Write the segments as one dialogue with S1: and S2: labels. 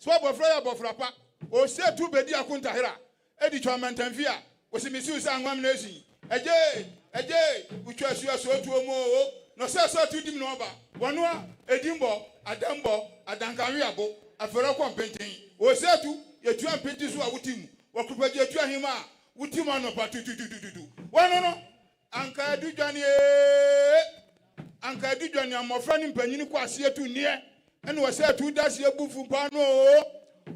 S1: So bofra bofrapa. Osei tu bedi akuntahira. Edi chwamantanfia. Osimisi usangwam nesi. Eje, utwa so tu omo. No se so tu dim no ba. Wanoa edimbo, adambo, adankanwiabo, afero kompenten. Osei tu yetu ampenti so awutimu. Wakupaje yetu ahima. Wutima no pa tu. Wanono anka dudwane amofra ni mpanyini kwa ase tu nie. Ene Osei tu dase ebufu pa no.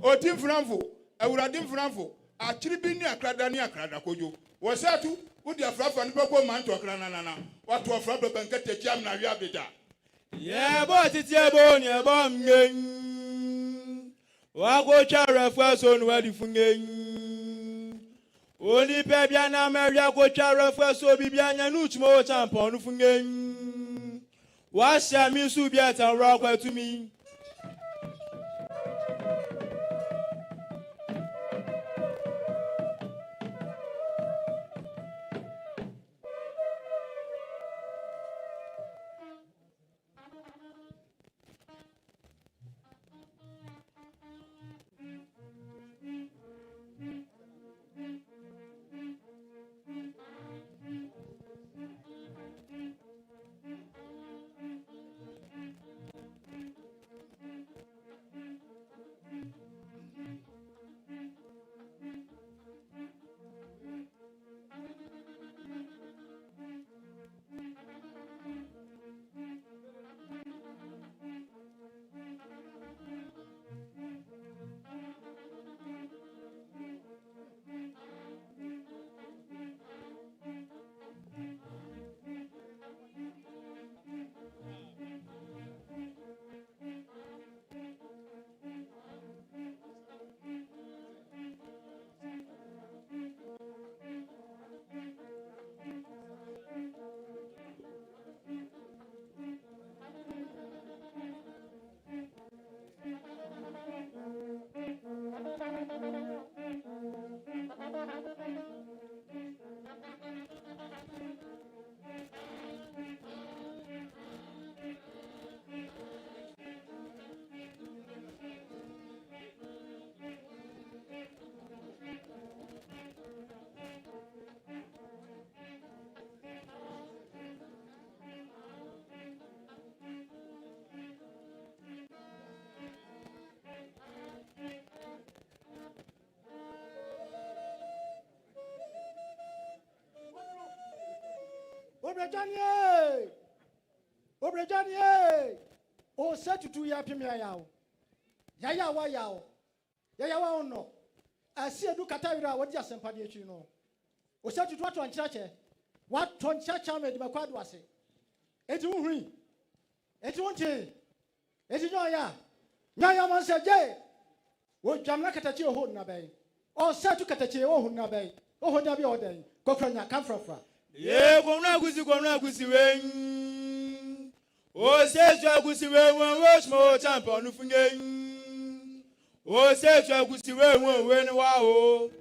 S1: Otimfranfo, awurade mfranfo. Achiri bi ni akrada kojo. Osei tu udi afrafa ni peko manto akranana. Watu afrafa benkete chiam na wi abeda.
S2: Ye bo titie bo ni bo mgen. Wa go chara fa so no wadi fungen. Oni pe bia na maria go chara fa so bibia nya nu tumo tampon no fungen. Wa sha mi su bia tan ro kwa tumi.
S3: Obrejanie. Osei Tutu ya pimia yao. Yaya wa yao. Yaya wa ono. Asi edu katawira wodi asempade echi no. Osei Tutu watu anchirache. Watu anchirache me di makwadu ase. Eti unhui. Eti wonche. Eti nyoya. Nyoya manse je. Wo jamna katachi oho na bai. Osei tu katachi oho na bai. Oho da bi odan. Kokronya kamfrafra.
S2: Ye kwona gusi wen. Osei tu gusi wen wo smo champion no fungen. Osei tu gusi wen wa o.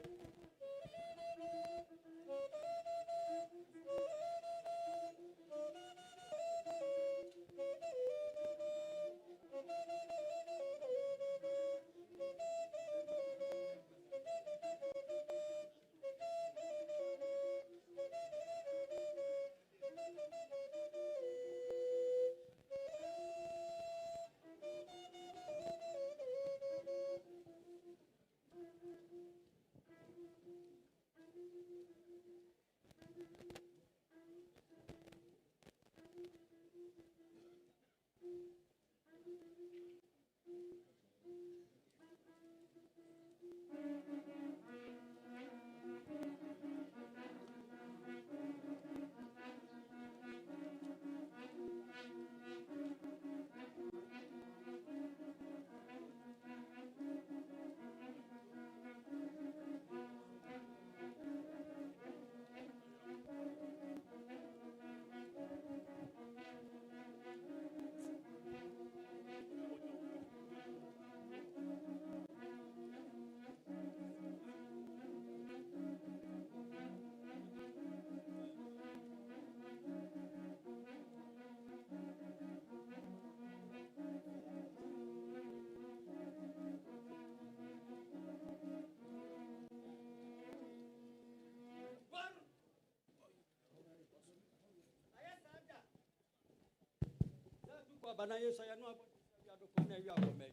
S4: bana yeso ya no abɔ na wi akɔmɛ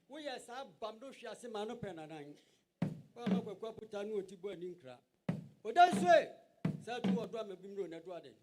S4: wo yɛ sa bam do hwe ase ma no pɛ na nan wa ma kwakwa puta no oti bo ani nkra oda nsoe sa tu odo amabim ro na do ade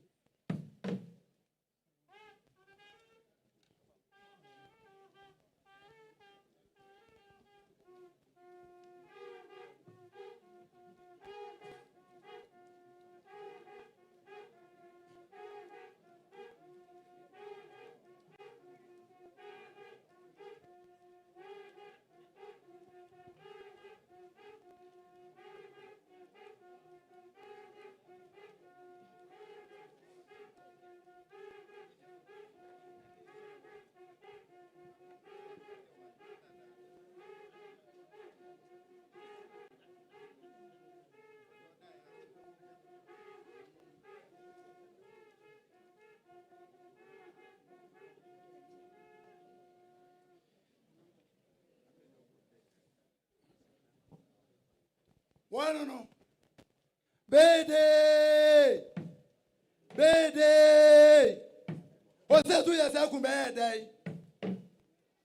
S5: One no. Bede. Ose tu ya sa ku be dai.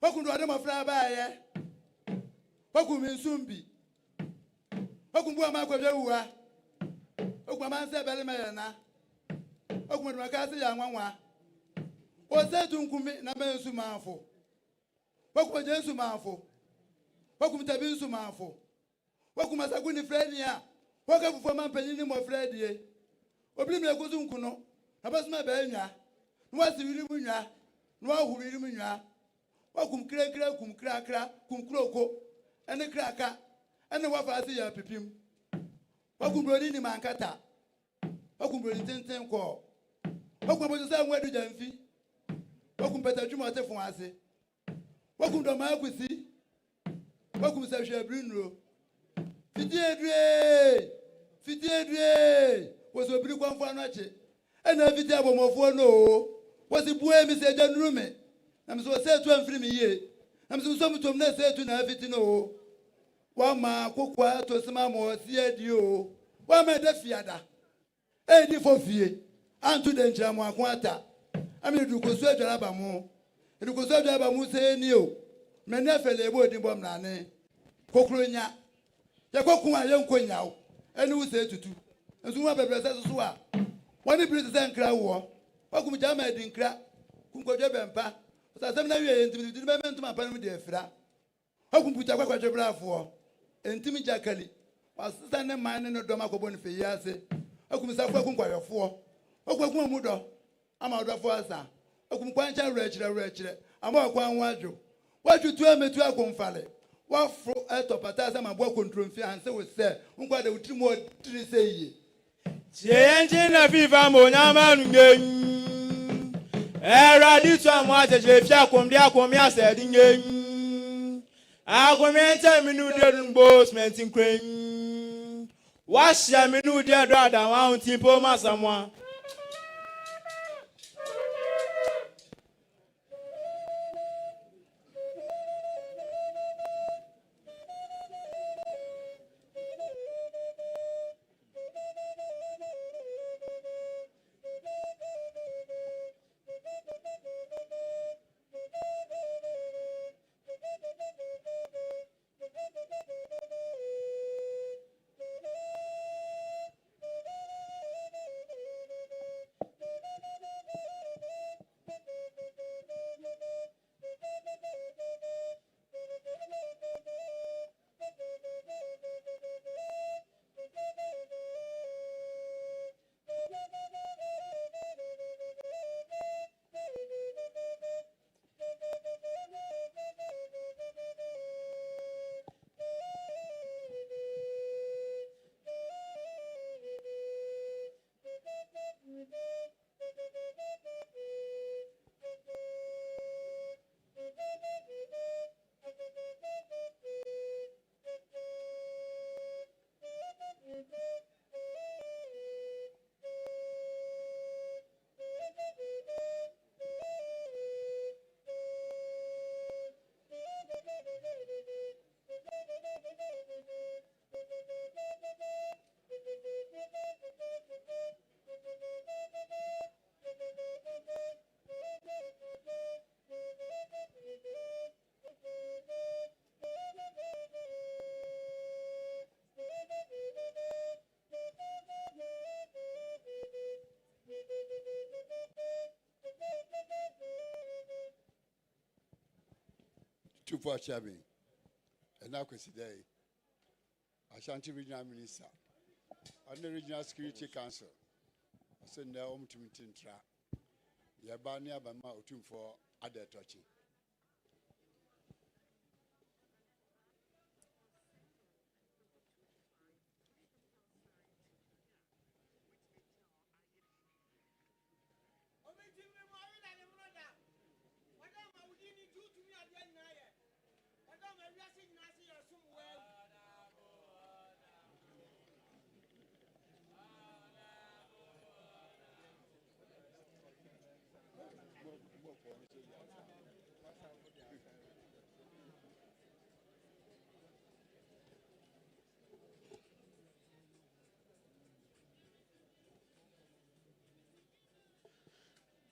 S5: Oku ndo ade mafra ba ye. Oku mi nsumbi. Oku mbu ama kwa bia oku ama nse bele me na. Oku mdu maka se ya nwanwa. Ose tu nkumi na be nsumafo. Oku je nsumafo. Oku mtabi nsumafo. Waku masaguni frenia waka fufu mampanyini mo fredie obiri me kuzu nkuno abasuma be nwa nwasi wiri mu nwa nwa huriri mu nwa wakum krekre kum krakra kum kroko ene kraka ene wafasi ya pipim wakum brodi ni mankata wakum brodi tenten ko wakum bojo sa nwadu jamfi wakum petadwuma otefun ase wakum do ma akusi wakum sa hwe abrinuro Fidie was a big one for noche. And every day of no was a boy, Mr. John Rume. I'm so sad to him ye. I'm so some to me say to everything. No one ma cook to some more, see you. One made the fiada. Eddie for fear. And to the Jama Quanta. I mean, you could search Alabama. You could search Alabama, say you. Menefele would in Bomnane. Cocrunya. Yakokuma yonko nyawo ene wo se tutu enso wa bebrese so a woni brese se nkra wo wakum jama di nkra kunkodwe bempa osasem na wie entimi di be mentum apa no de afira wakum puta kwakwadwe brafo entimi jakali wasesa ne man ne do makobo ne feyi ase wakum safo kunkwayefo wakum mu do ama odofo asa wakum kwancha rechire ama kwan wadwo wadwo ametu akomfale wafro etopata sama bo control fi anse we se nkwa de utri mo tri se yi
S2: Tienje na viva mo nyama ngen era di to amwa jeje fi akomdi akomi ase di ngen akomenta minu de nbo smentin kwen wahia minu de do ada wa untimpo masamwa
S6: Otumfuo Osei, 8th Akwasidea, Ashanti Regional Minister, and the Regional Security Council. I said, no, to Tintra. Yabania Bama Otumfuo Osei.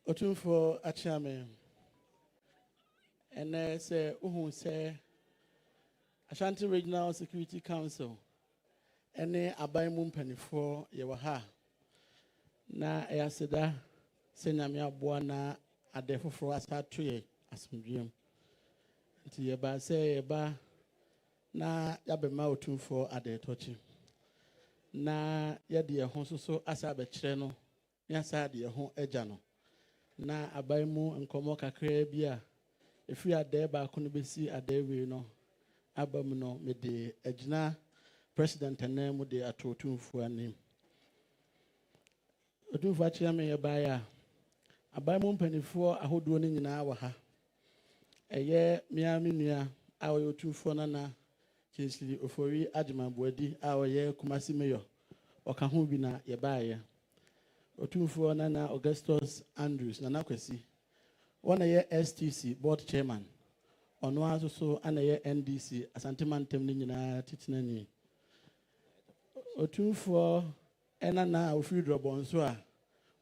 S7: Otumfuo Osei, and I say, say, Ashanti Regional Security Council, and Abaimu Penifo Yawaha. Na Ayaseda, Senamia Buana, Adefo for us at 2 as some dream. Yeba say, Yeba, na Yabema Otumfuo Osei. Na Yadi a Honso so Asabe Cheno, Yasadi a Hon Ejano. Na abaimu nkomo kakra bia efi ade ba ko no besi ade wi no abam no me de agina president na mu de atotumfuo anim Otumfuo Osei ye ba ya abaimu mpanifo ahodo no nyina wa ha eye miami nua a oyo Otumfuo na Kinsili Ofori Ajimabuadi a oye Kumasi Mayor oka ho bi na ye ba ya Otumfuo na Augustus Andrews na nakwesi one year STC board chairman ono aso so ana ye NDC Asantehemaa ni nyina titinani Otumfuo na ofiri drobonso a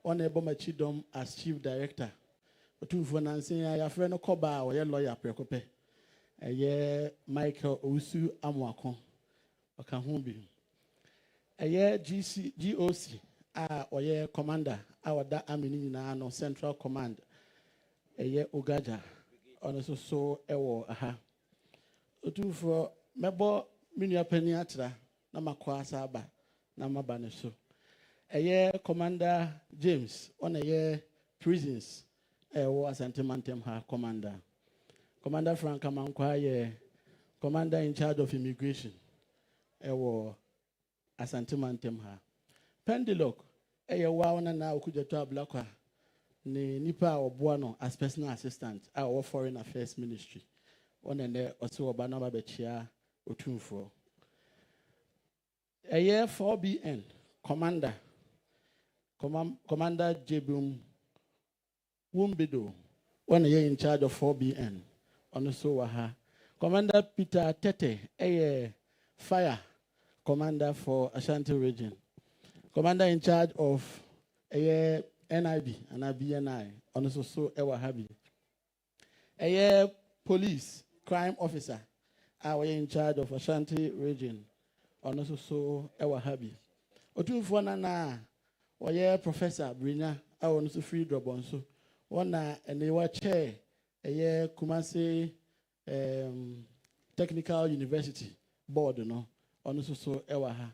S7: one Yiadom as chief director Otumfuo na nsen ya frɛ no Koba a oye lawyer prekope eye Michael Owusu Amoako oka ho bi eye GOC oye commander awada amini nyina no central command eye Ogaja ono so ewo aha Otumfuo mebo minua pani atra na makwa saba na maba ne so eye commander James on eye prisons ewo Asantehemaa commander Frank Amankwa ye commander in charge of immigration ewo Asantehemaa Pendilock wa na okujeto ablakwa ni nipa oboa no as personal assistant our foreign affairs ministry onene osi oba na babechia Otumfuo 4BN commander Jebum Wumbido one in charge of 4BN onoso wa ha commander Peter Tete fire commander for Ashanti region commander in charge of NIB and BNI, also so ewa habi. Police crime officer, in charge of Ashanti region, also so ewa habi. Otumfuo na professor Brina, also free drobonso. One and they were chair, Kumasi Technical University board, no, also so ewa ha.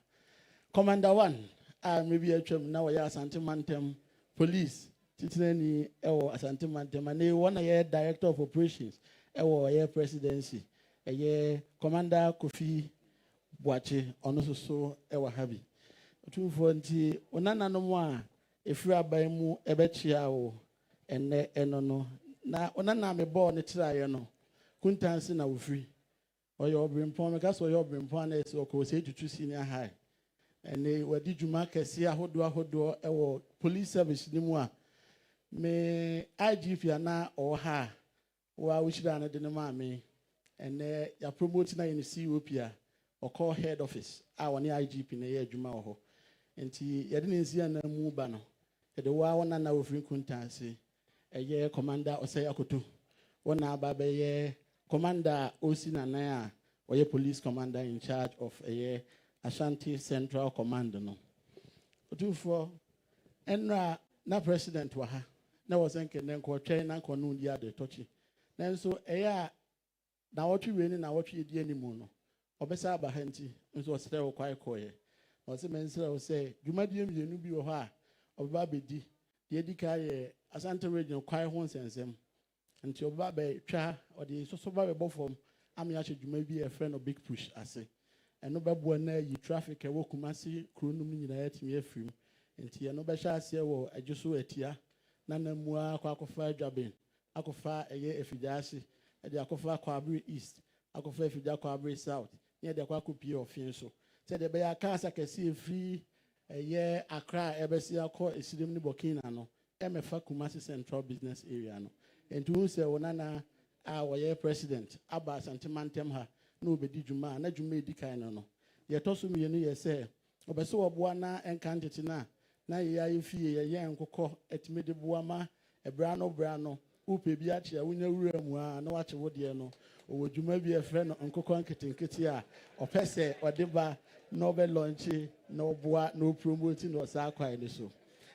S7: Commander 1. Maybe a chum now, Asantehemaa police, Titinani, Asantehemaa, and they one a year director of operations, a year presidency, a year commander Kofi Boache, also so ever happy. 240, Onana no more, if you are by mu ebechiao, and no, na Onana me born a triano, Kuntansi na free, or your brim pomegas or your brim pones or Kosei to senior high. And they were did you mark a sea hodo police service nimwa me IGP na or ha wa which done at the mammy and ya promoting in the COP or call head office our near IGP in a year Jumaho and he didn't see an mubano at the one and now frequentancy a year commander Osei Tutu one ababe commander Osina Naya or a police commander in charge of a year Ashanti Central Command no. Otumfuo enra na president wa ha na wasenke nen ko twɛn na ko no dia de tochi. Nanso na what we na what we di animu no obesa aba ha nti nso osere wo kwai koye na ose mensere wo say dwumadie mienu bi wo ha obaba bedi de edika ye Asante region kwai ho nsensem nti obaba be twa ode soso ba be bofom am ya dwuma bi e friend no big push ase eno bebo na yi traffic e wo Kumasi kronum nyina yatimi afrim nti eno be sha ase wo ajuso atia na namu akwakofa adwaben akofa eye efidase e de akofa Kwabri East akofa efida Kwabri South ye de akwakopi ofin so se de be ya kasa kesi efri eye Accra ebesi akọ esirim ni Burkina no emefa Kumasi Central Business Area no nti hu se wonana a woye president aba Asante mantem ha na obedi dwuma na dwuma edikan no ye toso mienu ye se obeso oboa na enkantete na ye ya fie ye nkokọ etimede boa ma ebra no upe bi a chia wonya wura mu a na wache wode no owo dwuma bi e frɛ no nkokọ nketenkete a opese odeba no be launch no boa no promote no sa kwai ni so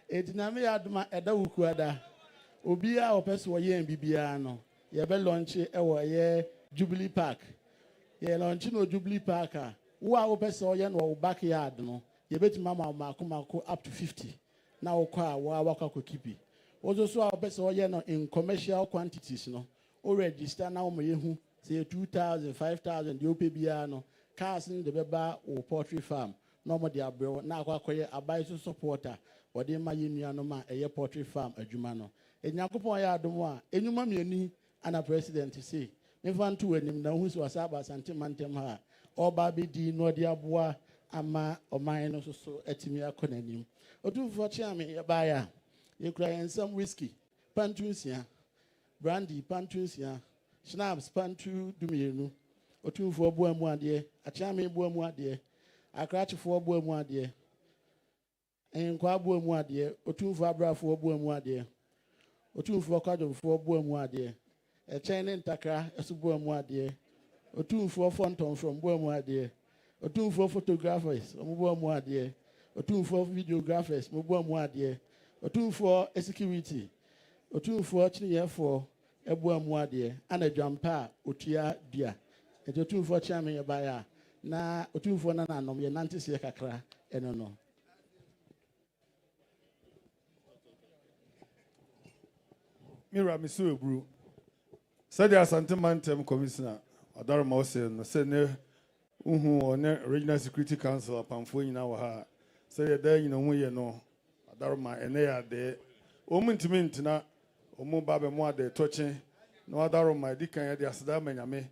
S7: ediname Yiadom eda wukuada obi a opese wo ye bibia no ye be launch e wo ye Jubilee Park ye launch no Jubilee Park a wo a opese wo ye no backyard no ye betima mako up to 50 na wo kwa wo awakwa kipi ozo so a opese wo ye no in commercial quantities no o register na wo ye hu say 2,000 5,000 de ope bia no cars in the beba or poultry farm no more dia bro na akwakoye abai so supporter ode ma yenua no ma eye poultry farm adwuma no enyakopon Yiadom a enyuma mieni ana president say mefanto anim na hu so asaba Asante mantem ha oba be di no de aboa ama oman no so atimi akonanim Otumfuo chiame ye ba ya ye kura ensam whiskey pantunsia brandy pantunsia schnapps pantu dumienu Otumfuo boamu ade achiame boamu ade akrachefo boamu ade enkwa boamu ade Otumfuo abrafo boamu ade Otumfuo kwadofo boamu ade echene ntakra esu boamu ade Otumfuo fonton from boamu ade Otumfuo photographers boamu ade Otumfuo videographers boamu ade Otumfuo security Otumfuo chiniyefo boamu ade ana dwampa otua dua Otumfuo chiame ye baya na Otumfuo na nanom ye nantese kakra eno no
S8: Mira misu ebru said Asante mantem commissioner Otumfuo Osei no se ne one regional security council apamfo nyina wa ha se da nyina hu ye no Otumfuo ene ya de omuntimi ntina omu babe mu ade toche na Otumfuo dikan ya de asada manyame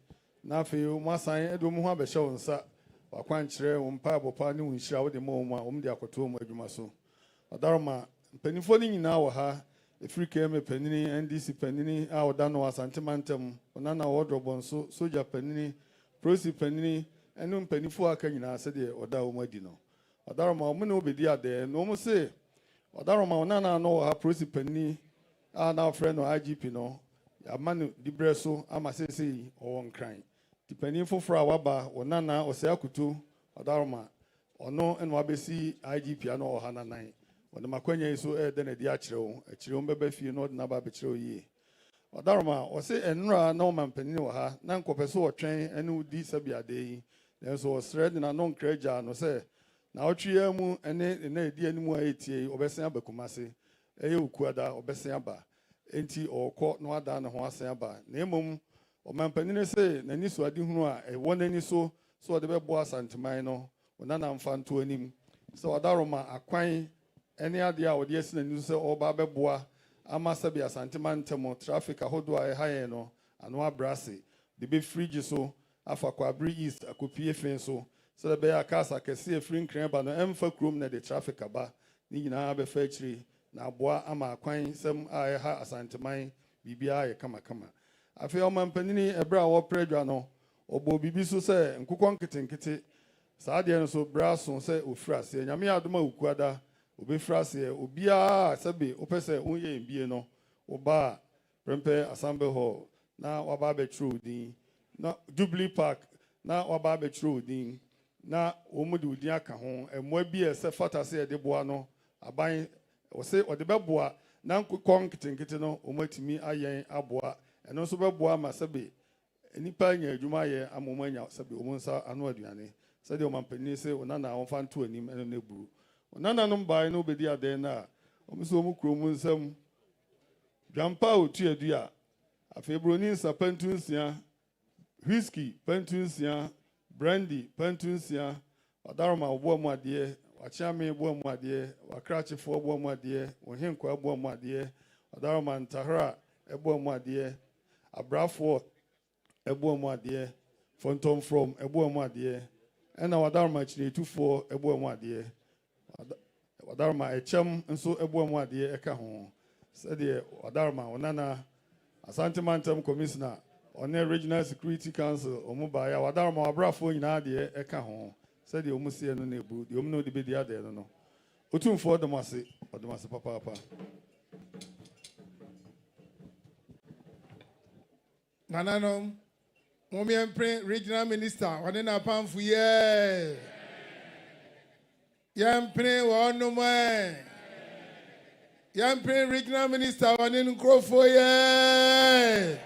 S8: na fe mu asan edo mu ho abehye wonsa wakwankyere wo mpa abopa ne wonhyira wo de mo mu de akoto mu adwuma so Otumfuo mpanifo ni nyina wa ha Africa me panini NDC panini a oda no Asante mantem ona na wodrobo nso soja panini prosi panini enu mpanifo aka nyina se de oda wo madi no Otumfuo mo ne obedi ade no mo se Otumfuo ona na no ha prosi panini a na friend no IGP no amanu dibreso ama sese o nkran dipani foforo waba ona na ose akutu Otumfuo ono eno abesi IGP ano ha na nan wona makwanya so de na di akyerewo akyerewo beba fie no na ba bekyerewo yi Otumfuo ose enra na o mampani wo ha na nkopeso otwen enu di sabiade yi nenso osred na no nkraja no se na otwe mu ene na edi animu a etie obesen abakumase eye ukuada obesen aba enti okọ no ada na ho asen aba na emom o mampani se na ni so ade hunu a wona ni so de bebo asanteman no wona na mfanto anim so Otumfuo akwan ene ade a wode esi na ni so oba beboa ama sabi Asantehemaa ntemo traffic ahodo a haye no ano abrase de be fridge so afa Kwabri East akopie fen so de be akasa kese free nkran ba no emfa krom na de traffic aba ni nyina be fa akiri na aboa ama akwan sem a ha Asantehemaa bibia ye kama afi o mampanini ebra wo predwa no obo bibi so se nkokon ketenkete saade no so braso se ofrase nyame Yiadom ukuada obefrase obia sabe opese onye mbie no oba prempe assembly hall na waba be din na Jubilee Park na waba be din na omudi udin aka ho emwa bi se fata se de boa no aban o se o de beboa na nkokon ketenkete no omatimi ayen aboa eno so beboa ma sabe nipa nya adwuma ye amomanya sabi omunsa anu aduane sɛdeɛ ɔmampani sɛ ɔnana ɔmfa nto anim ɛno ne buru ɔnana no mbae no obedi adan na ɔmo sɛ ɔmo kuro mu nsɛm dwampa otu adu a afei broni nsa pantu nsia whisky pantu nsia brandy pantu nsia ɔdaroma ɔboa mu adeɛ wakyame boa mu adeɛ wakrakyefo boa mu adeɛ wɔhenkwa boa mu adeɛ ɔdaroma ntahara ɛboa mu adeɛ abrafo ɛboa mu adeɛ fontom from ɛboa mu adeɛ ɛna wadaroma kyinetufo ɛboa mu adeɛ wadaroma ɛkyɛm nso ɛboa mu adeɛ ɛka ho sɛdeɛ wadaroma ɔnana Asante commissioner ɔne regional security council ɔmo baeɛ a wadaroma wabrafo nyinaa adeɛ ɛka ho sɛdeɛ ɔmo sie no na ebu deɛ ɔmo na ɔde bedi adeɛ no no Otumfuo ɔdom ase papaapa.
S1: Nananom, Momiempre regional minister, Wadena Pamfu, yeah. Yampre, Wanoma. Yampre regional minister, Wanen Crofo, yeah.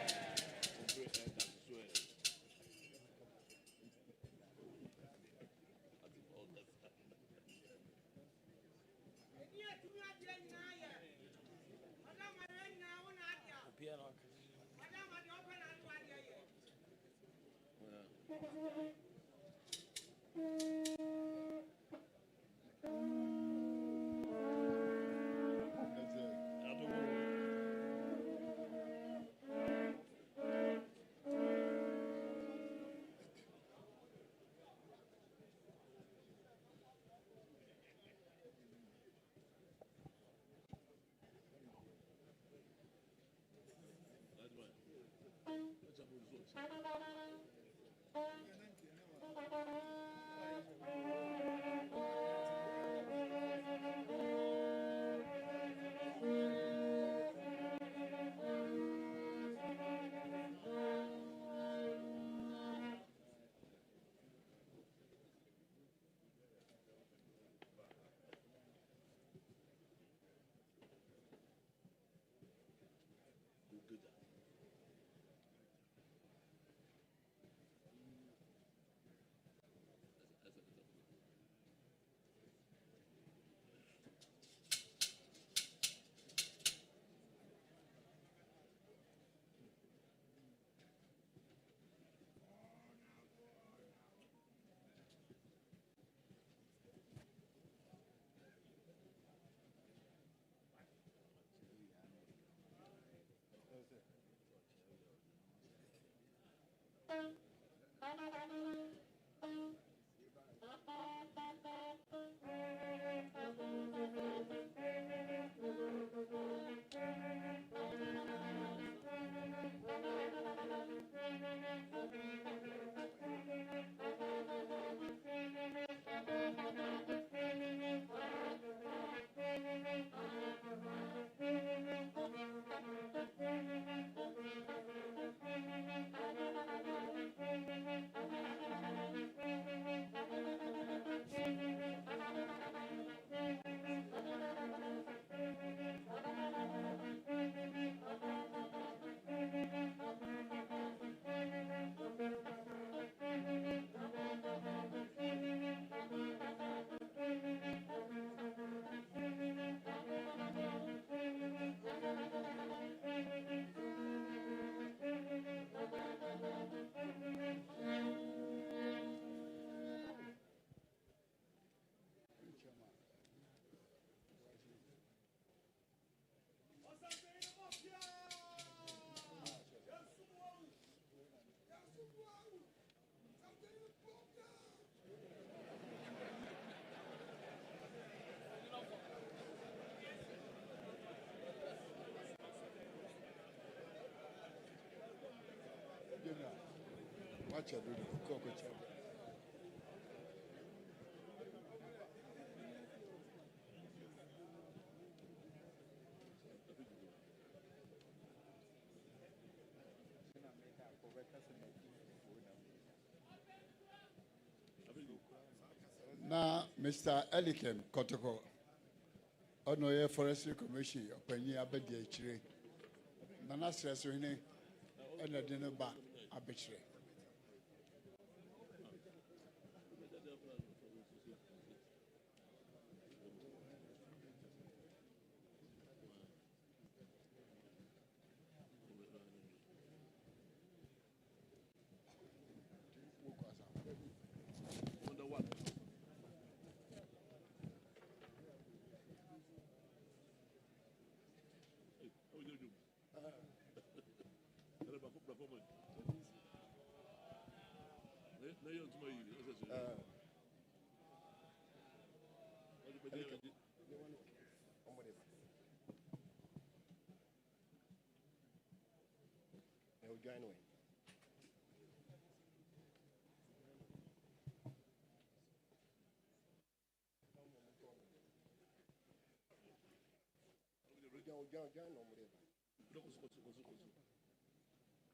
S6: Na Mr. Elikem Kotoko, Onoye Forestry Commission, Penny Abedi Chire, Nana Stress Rene, and a dinner back,
S1: abechire.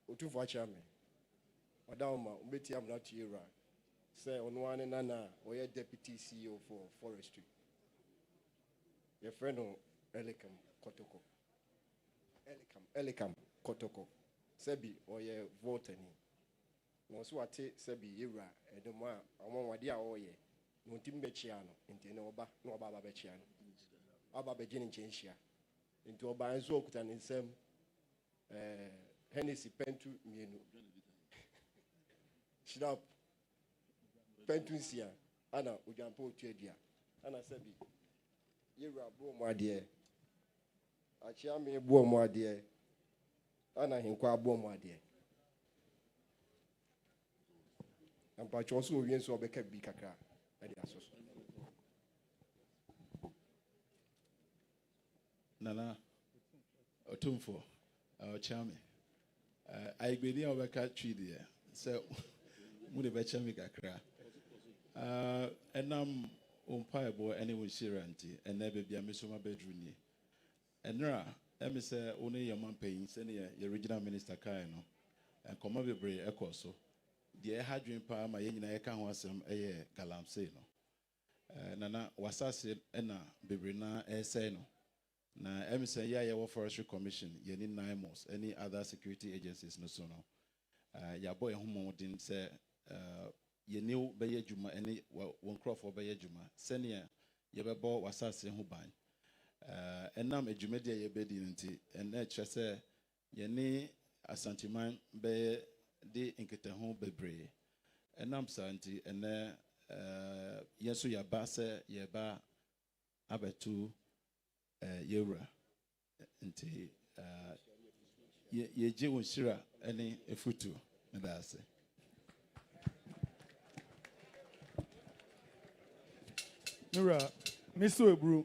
S9: Otumfuo Achame. Odawma umbeti am not here. Say on one and nana or your deputy CEO for forestry. Your friend Elikam Kotoko. Elikam Kotoko. Sebi or your vote any. No so what Sebi Ira and the ma among Wadia or ye. No Timbechiano into no Baba Bechiano. Aba beginning change here. Into a banzo and in some Hennessy Pentu Mienu. Shut up. Pentunsia, Anna Ujampo Chedia, Anna Sebi. Yera Bomo dear. Achiame Bomo dear. Anna Hinkwa Bomo dear. And Pachosu Yen so beke bikaka.
S7: Nana Otumfuo Ochame. I be there over catchy there. So Mudi Bechami Kakra. And umpire boy anyone Shiranti, and never be a Missuma bedroom. And Ra, say only your man paying, send your original minister Kaino, and come over Bray Ecoso. The Hadrian Pa, my Yana Ekan was some Galam Seno. Nana Wasasi Ena Bibrina Seno. Na say ya Forestry Commission, Yenin 9 months, any other security agencies no so no. Ya boy homo didn't say ye knew Baye Juma any one crop for Baye Juma. Senior Yababo was assassin who bind. And now a Jumedia ye bedinity, and nature say ye Asantehemaa be de inketahu bebre. And I'm Santi, and yesu ya base ye ba abetu Yura nti ye je wonshira ene efutu na dase
S8: Nura Mr. Ebru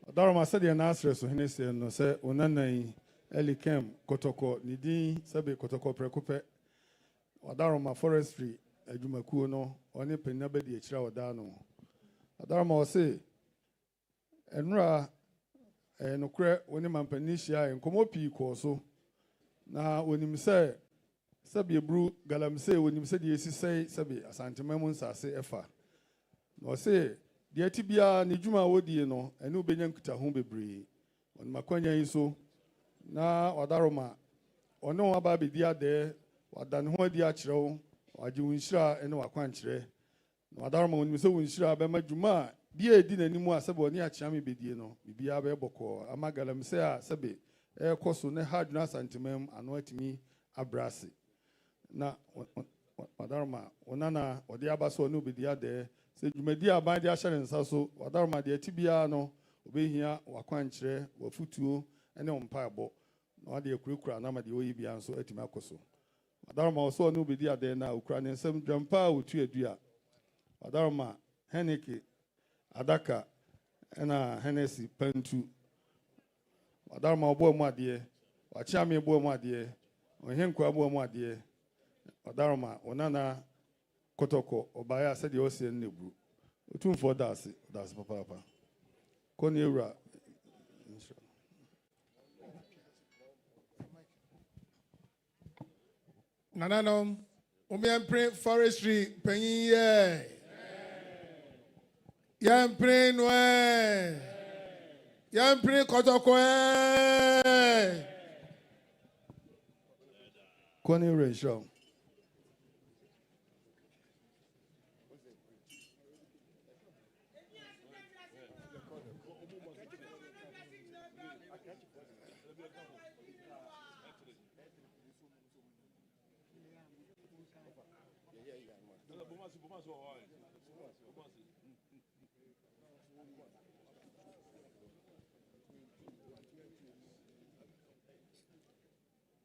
S8: Odaroma said the answer so hene say no say onanan Elikem Kotoko nidi sabe Kotoko prekope Odaroma forestry adwumakuo no one penna be de akira oda no Odaroma say enura no kre woni mampanishia enkomo pi ko so na wonim se sabe Ebru galamse wonim se de esi sei sabe Asantehemaa mu nsase efa no say de tibia ne dwuma wodie no ene obenya nkuta ho bebre on makwanya yi so na Odaroma ono aba be dia de wadan ho adi akyerew waje wonhyira ene wakwankyere na Odaroma wonim se wonhyira be madwuma die edi nanimu asabe oni akyeame bedie no bibia be boko amagalam se a sabe koso ne haduna Asantehemaa ano atimi abrase na Odaroma onana odi abaso onu bedia de se dwumadi aban de ahyere nsa so Odaroma de atibia no obehia wakwankyere wafutuo ene ompaebo na ode ekurekura na ma de oyi bia nso atimi akoso Odaroma oso onu bedia de na okura ne nsam dwampa otu adua Odaroma heneke adaka ena Hennessy pentu Odaroma obo mu ade wachiame bo mu ade ohenkwa bo mu ade Odaroma onana Kotoko obaya said the Osei Nebru Otumfuo that's papa Koni Ewura
S1: Nananom umiampre forestry penyin ye yampre noe yampre Kotoko
S8: Koni Ewura show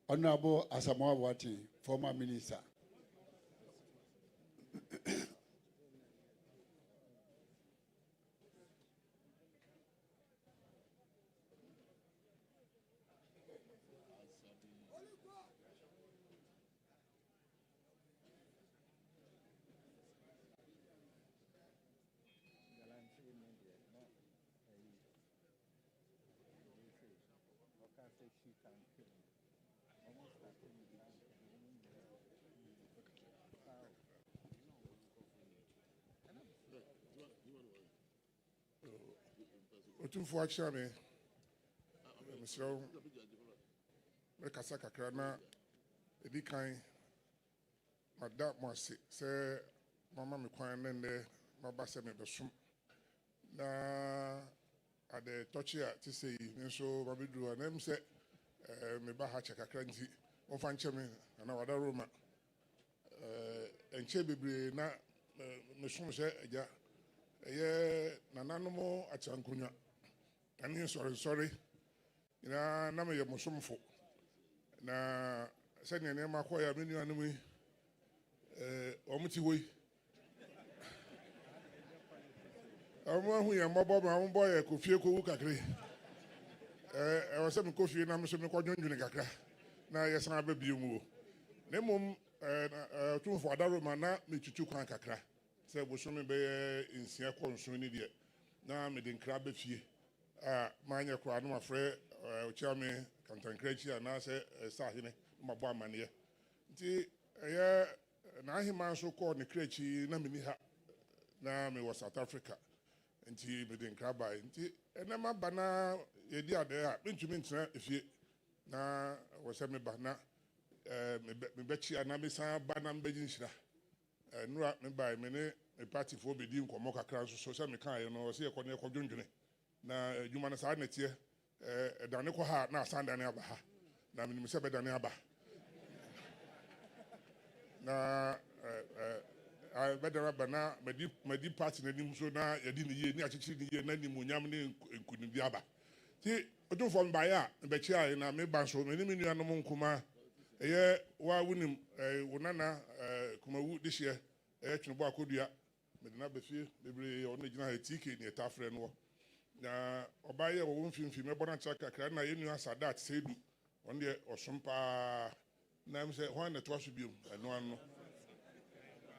S6: Honorable Asamoah Wati, former minister.
S10: Otumfuo Osei, Mr. Mekasa kakra na edi kan madam Mosi say mama me kwan nende maba se me besom na ade touch a ti say nso mabedru na em say me ba ha che kakra nti won fa nche me na wada roma enche bebre na me som se eja eye nananom achankunya ani sorry na me ye mosomfo na se ne ma kwa ya menu anu mi omuti woi amu ya mobo ma mbo ye kofie ko wu kakre e wase me kofie na me so me kwadwonwene kakra na ye san ba biemu ne mom Otumfuo adaro ma na me tutu kwan kakra se bo so me be insia konso ni de na me de nkra ba fie manya kwa no afre ochiame kantankrachi na se sahene mabo amane nti eye na ahima so ko ne krachi na meni ha na me was South Africa nti me de nkra ba nti enema bana yedi ade a mentumi ntina efie na wo se me ba na me bechi ana me san ba na mbegi nhira nura me ba me ne me party fo bedi nkomo kakra so se me kan ye no se ye ko ne ko dwondwene na juma na sa netie dane ko ha na Asante ne aba ha na minim se be dane aba na bedara aba na medi party na nim so na yedi ne ye ni achichi ne ye na nim onyam ne nkuni bi aba ti Otumfuo mba ya be chi ayi na me ba so me ni menu anom nkuma eye wa wunim wonana kumawu dihye twinbo akodua me na be fie bebre ona gina ha tike ne tafre no na obaye wo mfimfim me bona chaka kakra na yenu asadat sedu on de osompa na me se hwan na to aso biom eno ano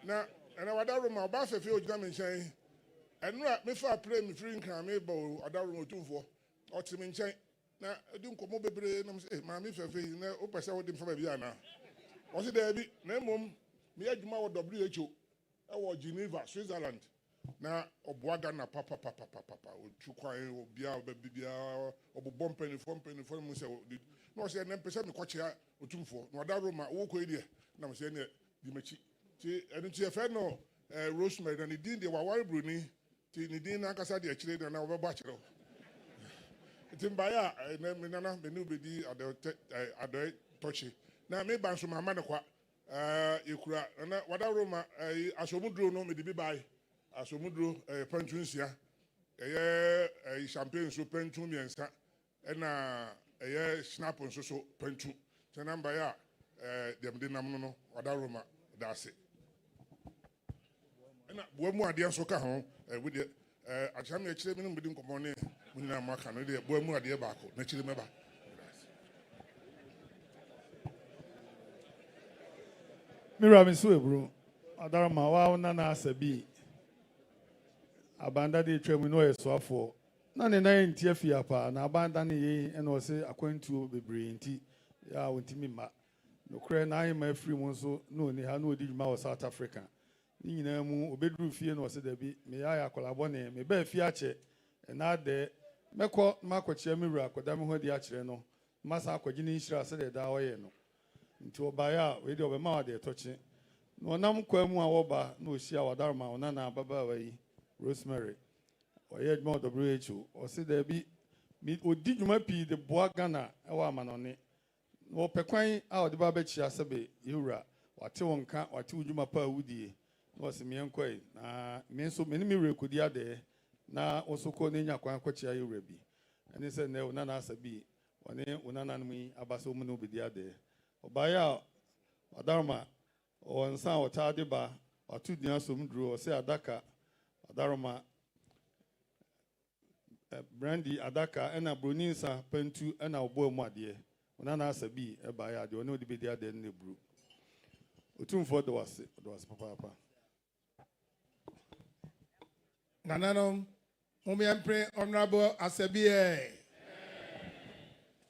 S10: na wada roma oba fefe ogina me nchen eno a me fa pray me free nkran me bo wada roma Otumfuo otime nchen na edi nkomo bebre na me se ma me fefe na o pese wo dim fa ba bia na o se da bi na mom me adwuma wo WHO e wo Geneva Switzerland na obuaga na papa otukwan obia obabia obobom penifo mu se no se na pese me kwachia Otumfuo na wada roma wo ko ide na me se ne di machi ti enu ti efe no Rosemary na ni din de wawari bruni ti ni din na kasa de chire na obeba chire ti mbaya na me nana me nu bedi ado tochi na me ban so mama ne kwa ekura na wada roma asomudro no me di bi bai asomudro pantunsia champagne so pantu miensa na snap so pantu tenamba ya dem de nam no wada roma dase na boamu ade so ka ho we de acham ya chire minum bidi nkomo ne munina maka no de boamu ade ba ko na chire meba
S8: Mira me so ebru adarama wa na na asabi abanda de twam no yesoafo na ne nan ntia fia pa na abanda ne yi ena o se akwantuo bebre nti ya wontimi ma no kure na ayi ma free mu so no ni ha no odi dwuma wo South Africa ni nyina mu obedru fie no o se da bi me ya akolabo ne me ba fie ache na de mekọ makochia miru akoda me ho di akire no masa akogye ni nhira se de da oye no nti obaya we de obema wa de toche No nam kwamu a woba no shia wadarma ona na baba wai Rosemary. Oye mo WHO. O se there be mi odi dwuma pi de boa Ghana e wa manone. No pekwan a odi ba be chia sebe yura. Wate wonka wate udwuma pa wudie. No se me enkoi na me so me ni mi rekodi ade na osoko ne nya kwan kwachia yura bi. Ani se ne ona na asabi one ona na mu abaso mu no bidi ade. Obaya wadarma on san wata de ba watu dia somdru o se adaka wadarma brandy adaka ena broninsa pentu ena obo mu ade ona na asabi e ba ya de oni odi bidi ade ne bru Otumfuo do was papa
S11: Nananom mumi empre honorable Asebie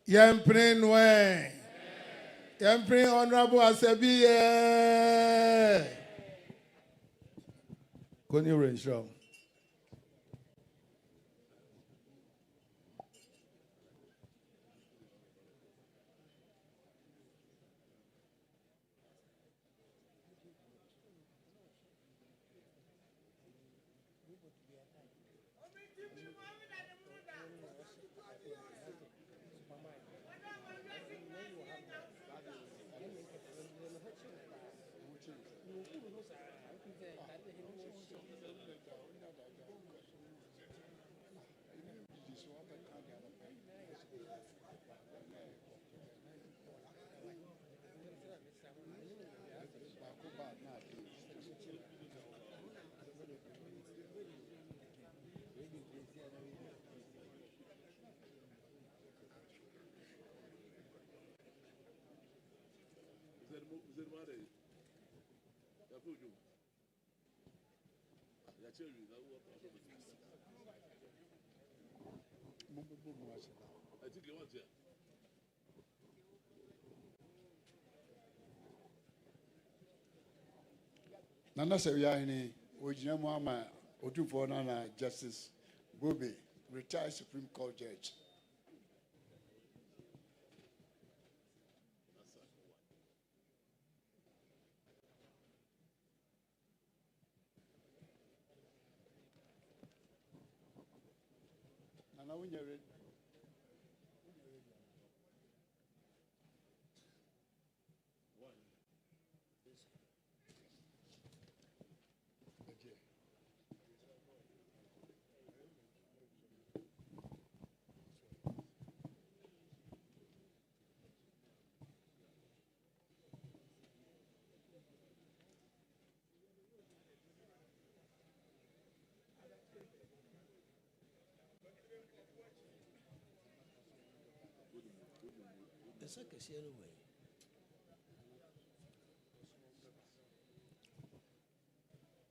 S11: yempre noe yempre honorable Asebie
S8: Koni Renshaw
S6: Nana Sewiyahini, Ojina Muhammad, Otumfuo Nana Justice Bobe, retired Supreme Court Judge. Nana Unyere.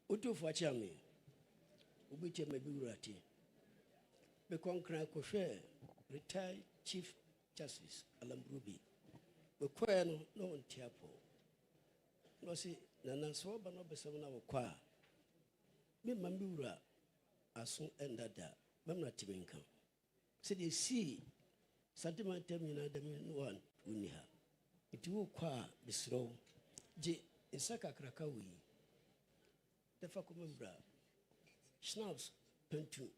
S4: Otumfuo achame ubiche mebiurati be konkran ko hwe retired chief justice Alambrubi be kwa no ntiapo no si nana so ba no besem na wokwa me mambiura aso endada memna timenka se de si sentiment nyina da me no one uniha iti wokwa bisro je isaka kraka wi defa kumembra schnapps pentu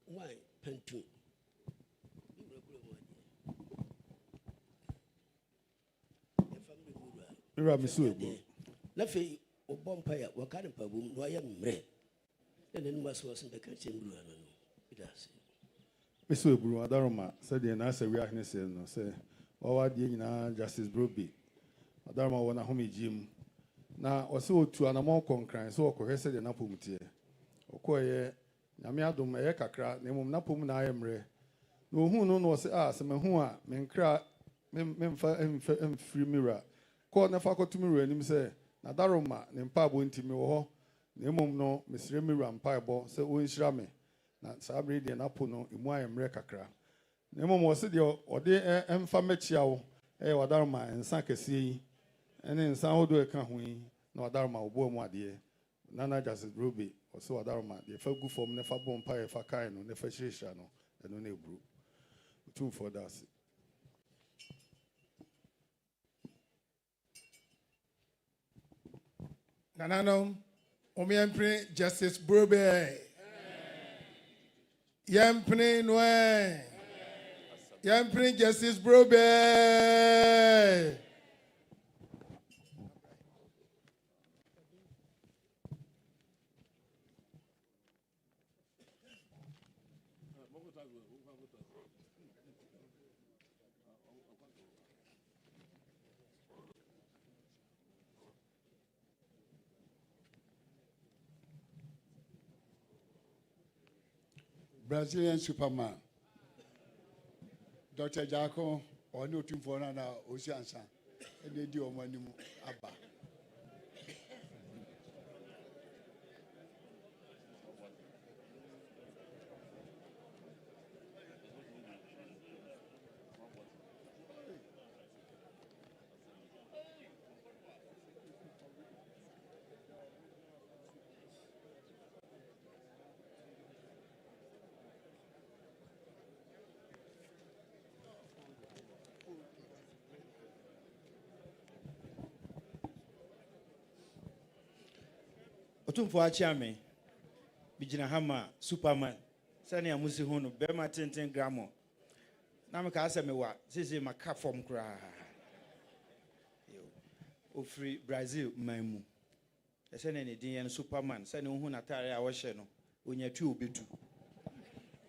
S4: wine pentu
S8: Mira misu
S4: na fe obompa ya wakane pabum no ya mre ene numa so so be kan chembru ano no idase
S8: misu eburu adaroma said the na Sewiyahini say no say owa die nyina Justice Broby adaroma wona homejim na ose otu anamon konkran so okohese de napomtie okoye nyame adom eye kakra na mum napom na ayemre na ohun no no ose se mehu a menkra memfa emfiri mira ko na fa kotu mira anim se na daroma ne mpa bo ntimi wo ho na mum no mesire mira mpa ebo se onhyira me na sabre de napo no emu ayemre kakra na mum ose de ode emfa mechia wo wadaroma ensa kese yi ene nsan hodo eka ho yi na wadaroma obo mu ade Nana Justice Broby oso wadaroma de fa gu form ne fa bompa e fa kai no ne fa hyehyɛ no eno na ebru Otumfuo das
S11: Nananom, Omiempre Justice Brobe. Yampre Noe. Yampre Justice Brobe.
S6: Brazilian Superman. Dr. Jacko, or no Otumfuo Osei Ansa, and they do money Abba.
S2: Otumfuo Achiame, Bijina Hama, Superman, Sani Amusi Hono, Bema Tintin Gramo. Namaka Asamewa, Sisi Maka from Kra. Ofri Brazil, Maimu. Sani Nidian Superman, Sani Hunatari Awasheno, Unya 2 Obedu.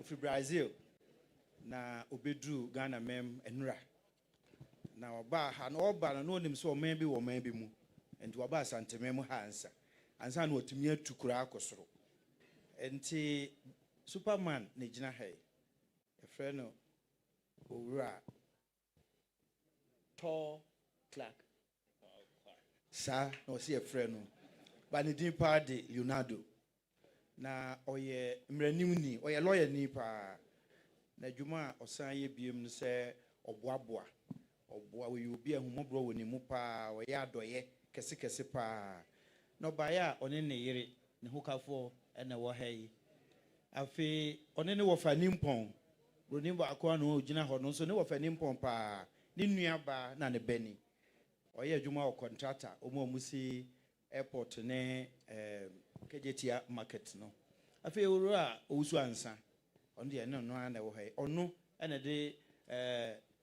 S2: Ofri Brazil, na Obedu, Ghana Mem, and Ra. Now, Ba, and all Ban, know him so maybe or maybe mu, and to Abba Asantehemaa answer. And son what me to Kurakosro. And Superman Nijina Hay, a friend of Ura tall Clark. Sir, no see a friend. But the deep party, Leonardo. Na oye Mrenimni, or a lawyer nipa. Na Juma or Saye Beam say, or Boabua, or Boa, you be a humobro when you mupa, or Yadoye, Casicasipa. No baya on any yeri, Nihuka for and a wahay. Afe on any of a nimpon. Runimba Aquano, Jina Hornon, so no of a nimpon pa, Ninuaba, Nana Benny. Or ye Juma or contractor, Omo Musi airport ne Kejetia market no. Afe Ura, Usuansa, on the no and away, or no, and a day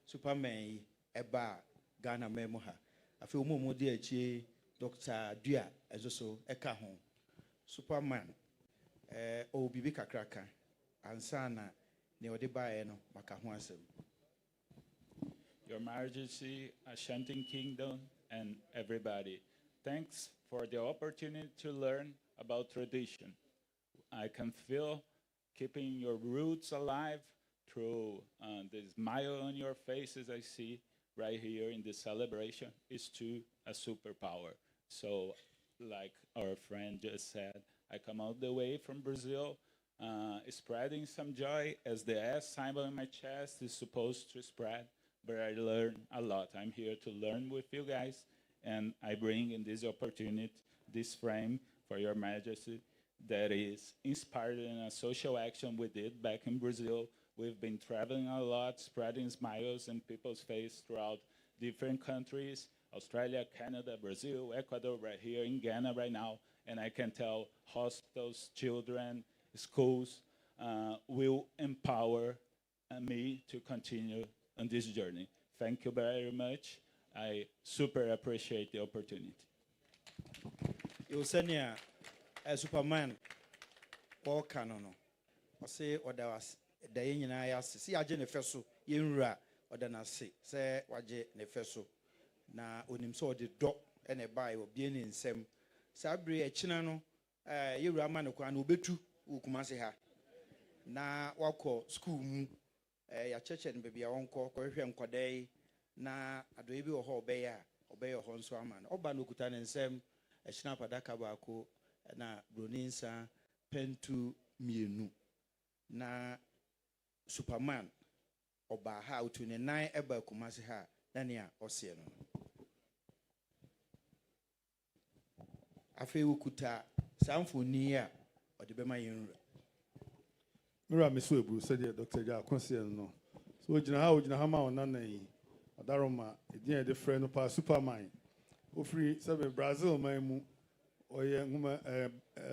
S2: Superman, a bar, Ghana Memoha. Afe Momo dear Chi. Dr. Dua as also Eka home. Superman o bibi kakraka ansana ne ode bae no maka ho asem.
S12: Your Majesty, Ashanti Kingdom, and everybody, thanks for the opportunity to learn about tradition. I can feel keeping your roots alive through the smile on your faces I see right here in this celebration is to a superpower. So, like our friend just said, I come all the way from Brazil, spreading some joy as the S symbol in my chest is supposed to spread, but I learn a lot. I'm here to learn with you guys, and I bring in this opportunity, this frame for your Majesty that is inspired in a social action we did back in Brazil. We've been traveling a lot, spreading smiles in people's faces throughout different countries, Australia, Canada, Brazil, Ecuador, right here in Ghana right now. And I can tell hospitals, children, schools will empower me to continue on this journey. Thank you very much. I super appreciate the opportunity.
S2: You send a Superman or canon. I say what there was the Indian I see a Jenniferso, Yinra, or then I say Waje Nefeso. Na onim so de dɔ ene bae obie ne nsɛm sabre a china no yewura ma no kwa na obetu ukumase ha na wakɔ school mu ya cheche ne bebia wonkɔ kɔhwehwɛ nkɔdai na adoye bi wɔ hɔ ɔbɛyɛ hɔ nso ama no ɔba no kuta ne nsɛm ɛhyina padaka baako na broni nsa pentu mienu na Superman ɔba ha otu ne nan ɛba kumase ha na nea ɔseɛ no Afe ukuta samfoni a ɔde bɛma yɛn
S8: Mira Misu Ebru said Dr. Jaconsian no. So ojina ha ma onana yi. Adaroma edin e de frɛ no pa Superman. Ofri sebe Brazil man mu ɔyɛ nwoma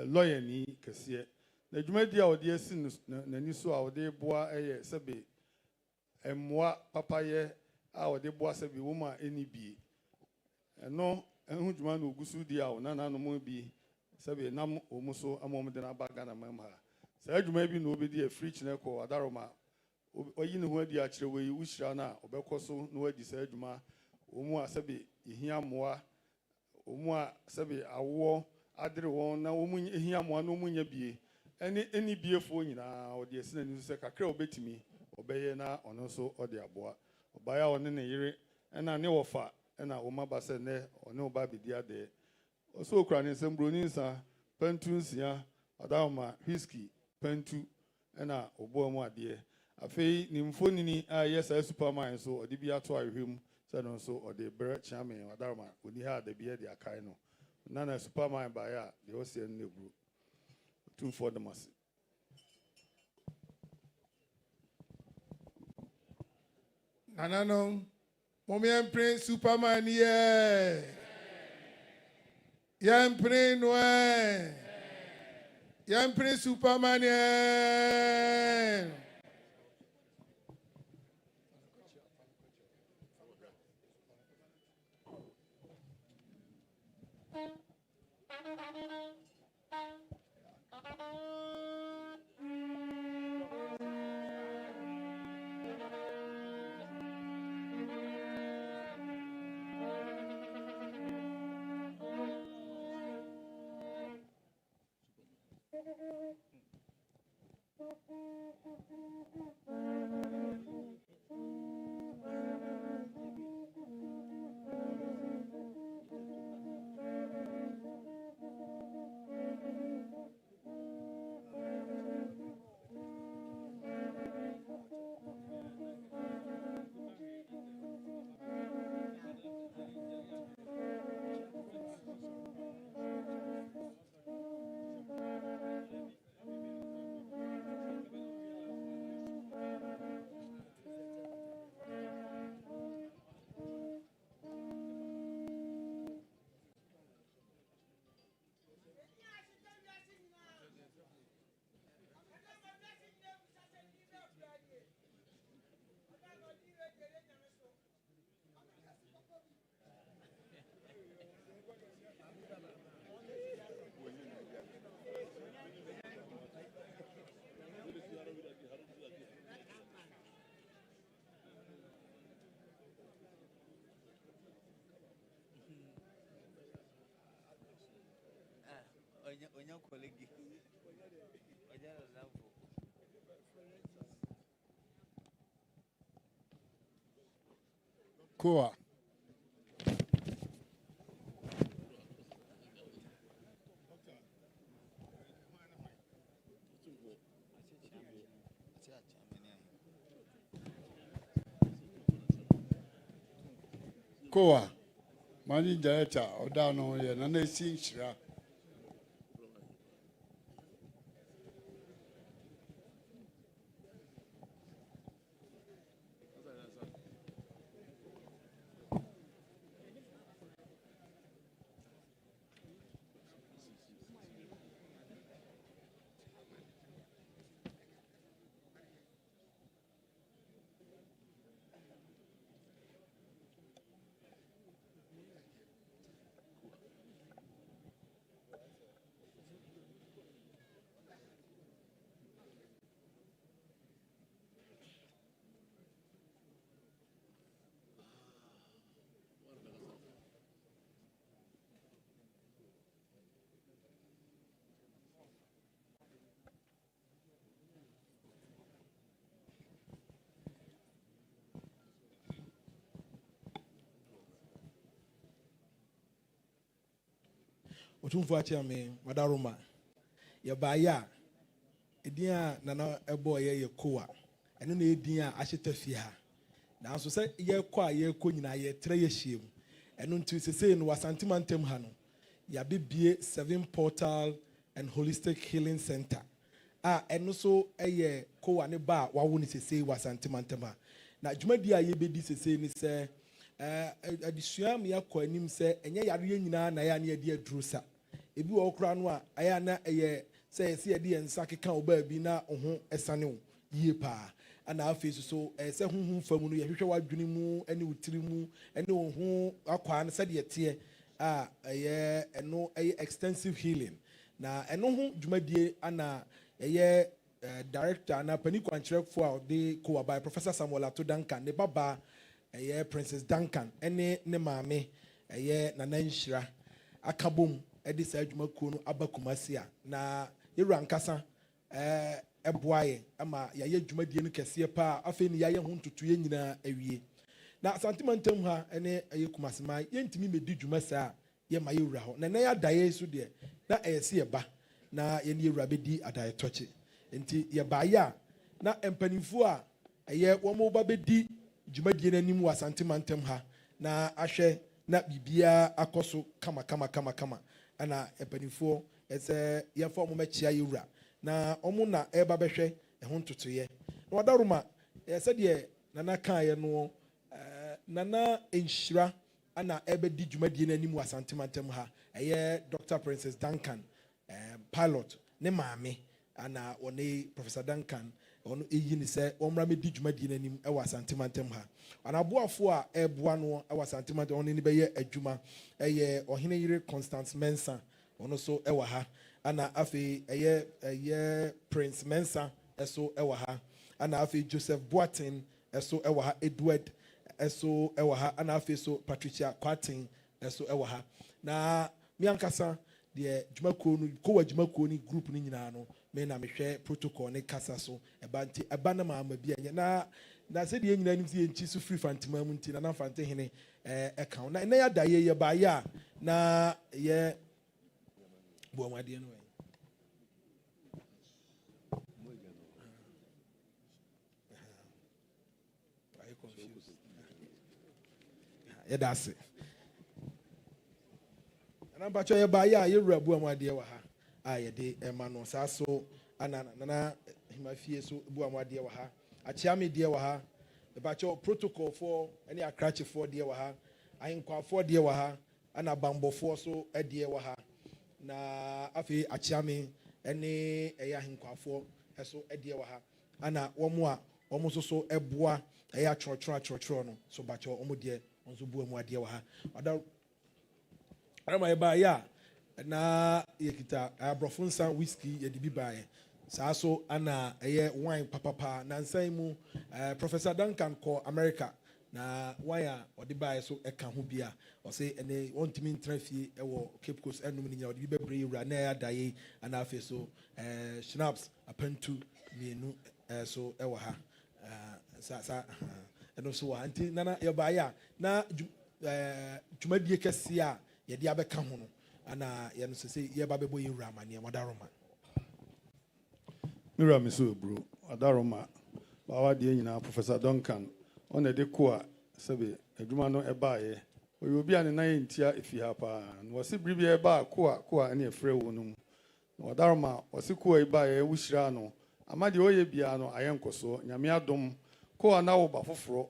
S8: lawyer ni kɛseɛ na dwumadi a ɔde asi n'ani so a ɔde boa ɛyɛ sɛbe mmoa papayɛ a ɔde boa sɛbe wɔn a ɛni bie ɛno ɛho dwuma na ogu so di a ɔnananom bi sɛbe nam wɔn so ama wɔn de n'aba Ghana mam ha saa dwuma bi na ɔbɛdi afiri kyerɛ kɔ adaroma ɔyi ne ho adi akyerɛ wɔ yi wuhyira na ɔbɛkɔ so na wadi saa dwuma wɔn a sɛbe ehia mmoa wɔn a sɛbe awoɔ adere wɔn na wɔn ehia mmoa na wɔn nya bie ɛne biefoɔ nyinaa ɔde asi n'ani so sɛ kakra ɔbɛtumi ɔbɛyɛ na ɔno nso ɔde aboa ɔbaa a ɔne ne yere ɛna ne wɔfa ɛna wɔn aba sɛ nnɛ ɔne ɔba abɛdi adeɛ ɔso okura ne nsɛm buroni nsa pantu nsia ɔdahoma whisky pantu ɛna ɔboa mu adeɛ afei ne mfonini a ɛyɛ saa superman so ɔde bi ato ahwehwɛ mu sɛ no nso ɔde brɛ kyame ɔdahoma ɔni ha da bi yɛ de akae no nana superman baeɛ a deɛ ɔsiɛ no neburu Otumfuo Damasi.
S11: Nanano, Momian Prince Superman, yeah. Yan Prince Noel. Yan Prince Superman, yeah.
S6: Koa. Koa. Mani director odano ye na na si nhyira.
S13: Otumfuo Achame Wadaroma Yabaya Edia Nana Ebo ye Koa eno na edin a ahyeta fie ha na so se ye kwa ye ko nyina ye tre ye hiem eno ntu sese no Asantehemaa ntem ha no ya bibie 7 portal and holistic healing center eno so eye Koa ne ba wawo ni sese Asantehemaa ntem ha na dwumadi a ye bedi sese ni se adisua me yakọ anim se enye yare nyina na ya ne ade aduru sa ebi wɔ okura no a ɛyɛ na ɛyɛ sɛ yɛsi yɛde yɛn nsa keka ɔbaa bi na ɔho ɛsane wo yie paa ana afei so sɛ huhu fam no yɛhwehwɛ w'adwene mu ne wo tiri mu ne wo ho akwaa no sɛdeɛ teɛ a ɛyɛ ɛno ɛyɛ extensive healing na ɛno ho dwumadie ana ɛyɛ director na pani kwankyerɛfoɔ a ɔde kɔwabae Professor Samuel Ato Duncan ne babaa ɛyɛ Princess Duncan ne ne maame ɛyɛ Nana Nhyira aka bom ɛde saa adwumakuo no aba Kumasi a na yɛwura nkasa ɛboa yɛ ama yɛayɛ dwumadie no kɛseɛ paa afei ne yɛayɛ ho ntotoeɛ nyinaa awie na Asantehema ntam ha ne ɛyɛ Kumasi ma yɛntumi mɛdi dwuma saa a yɛma yɛwura hɔ na yɛ adaeɛ so deɛ na ɛyɛ sɛ yɛba na yɛne yɛwura bɛdi adaeɛtɔkye nti yɛbaeɛ a na mpanimfoɔ a ɛyɛ wɔn ba bɛdi dwumadie no anim wɔ Asantehema ntam ha na ahwɛ na biribiara akɔ so kama ɛna mpanimfoɔ ɛsɛ yɛmfa wɔn mɛkyia yɛwura na wɔn na ɛreba bɛhwɛ ɛho ntotoeɛ na wadaroma sɛdeɛ nana kaeɛ no nana Nhyira ana ɛbɛdi dwumadie no anim wɔ Asantehema ntam ha ɛyɛ Dr. Princess Duncan pilot ne maame ana wɔne Professor Duncan ɔno ɛyi ne sɛ wɔmmra mɛdi dwumadie no anim ɛwɔ Asantehema ntam ha anaboafoɔ a ɛboa no ɛwɔ Asantehema ntam ɔne ne bɛyɛ adwuma ɛyɛ ɔhene yere Constance Mensah ɔno so ɛwɔ ha ana afei ɛyɛ Prince Mensah ɛso ɛwɔ ha ana afei Joseph Boateng ɛso ɛwɔ ha Edward ɛso ɛwɔ ha ana afei so Patricia Kwating ɛso ɛwɔ ha na miankasa deɛ dwumakuo no kowa dwumakuo no group no nyinaa no me na mehwɛ protocol ne kasa so ɛba nti ɛba na maama bi anyɛ na sɛdeɛ nyinaa nim sɛ yɛnkyi so firi Fantema mu nti na Asantehene ɛka na ɛnɛ yɛada yɛ baayɛ a na yɛ buamadeɛ no yɛda ase anampatwɛ yɛbaayɛ a yɛwura buamadeɛ wɔ ha a yɛde ɛma no saa so ana nana hemafie so buamadeɛ wɔ ha akyeame deɛ wɔ ha ɛbakyɛ protocol foɔ ne akrakyefoɔ deɛ wɔ ha ahenkwafoɔ deɛ wɔ ha ana bambɔfoɔ so deɛ wɔ ha na afei akyeame ne ɛyɛ ahenkwafoɔ so deɛ wɔ ha ana wɔn a wɔn nso so ɛboa ɛyɛ atwerɛtwerɛ no so bakyɛ wɔn deɛ wɔn nso bua mu adeɛ wɔ ha ɔda ɛrɛma yɛbaayɛ a na yɛkita aborɔfo nsa whisky yɛde bi baeɛ saa so ana ɛyɛ wine papapa na nsan mu Professor Duncan kɔ America na wine a ɔde baeɛ so ɛka ho bi a ɔsɛ ɛnɛ wɔntumi ntena fie ɛwɔ Cape Coast ɛnum no nyinaa ɔde bi bɛbrɛ yɛwura na ɛyɛ adaeɛ ana afei so schnapps apantu mmienu so ɛwɔ ha saa ɛno so wɔ ha nti nana yɛbaeɛ a na dwumadie kɛseɛ a yɛde abɛka ho no ana yɛno so sɛ yɛba bɛbɔ yɛwura amanneɛ wadaroma
S8: mewura me so eburo wadaroma bawadeɛ nyinaa Professor Duncan ɔna de ko a sɛbe adwuma no ɛbaeɛ ɔyɛ obi a ne nan yɛntia ɛfi ha paa na wɔse bere bi ɛbaa ko a ɛne ɛfrɛ wɔ no mu na wadaroma wɔse ko a ɛbaeɛ wohyira no ama deɛ ɔyɛ biara no ayɛ nkɔsoɔ nyame adom ko a na woba foforɔ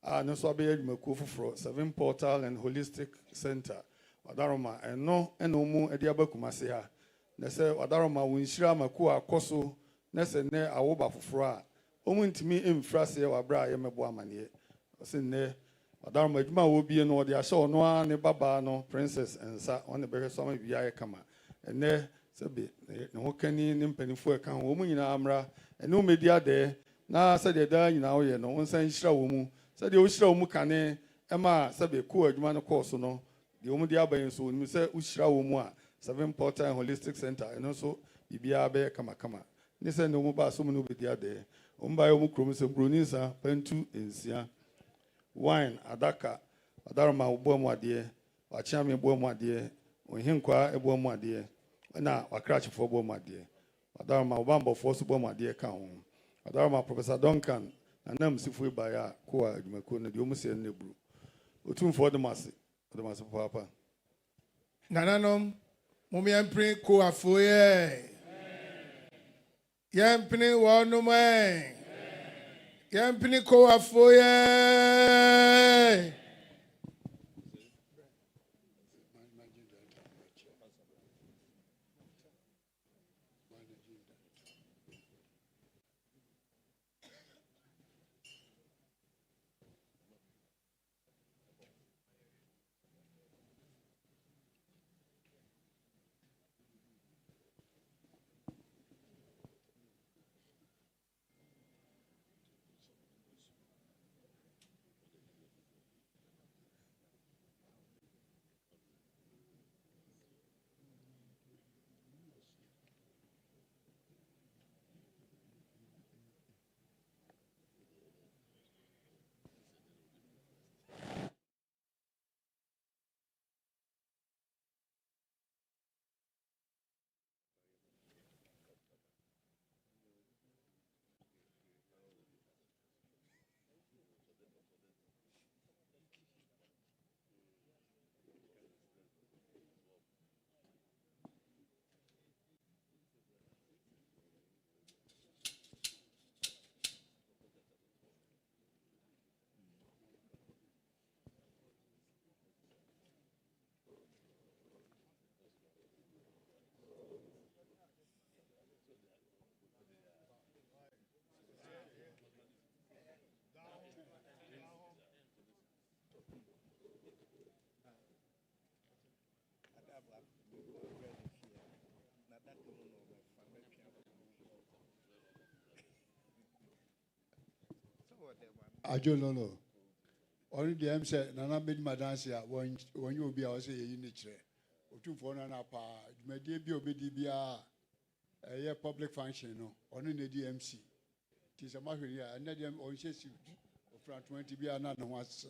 S8: a ne nso abɛyɛ adwumakuo foforɔ 7 Portal and Holistic Center wadaroma ɛno ɛna ɔmu ɛde aba Kumasi ha na sɛ wadaroma wo nhyira ama ko a akɔ so na sɛ nnɛ awoba foforɔ a ɔmu ntumi mfira seɛ wabrɛ a yɛmɛbɔ amanneɛ ɔsɛ nnɛ wadaroma adwuma a wɔbie no ɔde ahyɛ ɔno a ne babaa no Princess nsa ɔne bɛhwɛ so ama biribiara yɛ kama ɛnnɛ sɛbe ne ho kani ne mpanimfoɔ ɛka ho wɔn nyinaa mmra ɛne wɔmɛdi adɛɛ na sɛdeɛ daa nyinaa woyɛ no wo nsa nhyira wɔ mu sɛdeɛ wohyira wɔ mu kane ɛma sɛbe ko adwuma no kɔɔ so no deɛ wɔn de aba yɛn so wɔn sɛ wohyira wɔ mu a 7 Portal and Holistic Center ɛno nso biribiara bɛyɛ kamakama ne sɛ ne wɔn ba so mu no bɛdi adɛɛ wɔn ba yɛ wɔn kurom sɛ buroni nsa pantu nsia wine adaka wadaroma wɔbɔ mu adeɛ wakyeame bɔ mu adeɛ ohinkwa bɔ mu adeɛ ɛna wakrakyefoɔ bɔ mu adeɛ wadaroma wɔbambɔfoɔ so bɔ mu adeɛ ka ho wadaroma Professor Duncan na nam sifo baeɛ a ko a adwumakuo no deɛ wɔn sɛ no buru Otumfuo de mase papa
S11: nananom mumyɛmpene koafo yɛmpene wɔnom yɛmpene koafo
S6: Ajo Lolo. Only the M said, Nana made my dance here when you will be our say in the chair. Otumfuo Nana Pa, may be obedient, a public function, no, only the DMC. Tis a matter here, and let them on chase you from 20 be another once.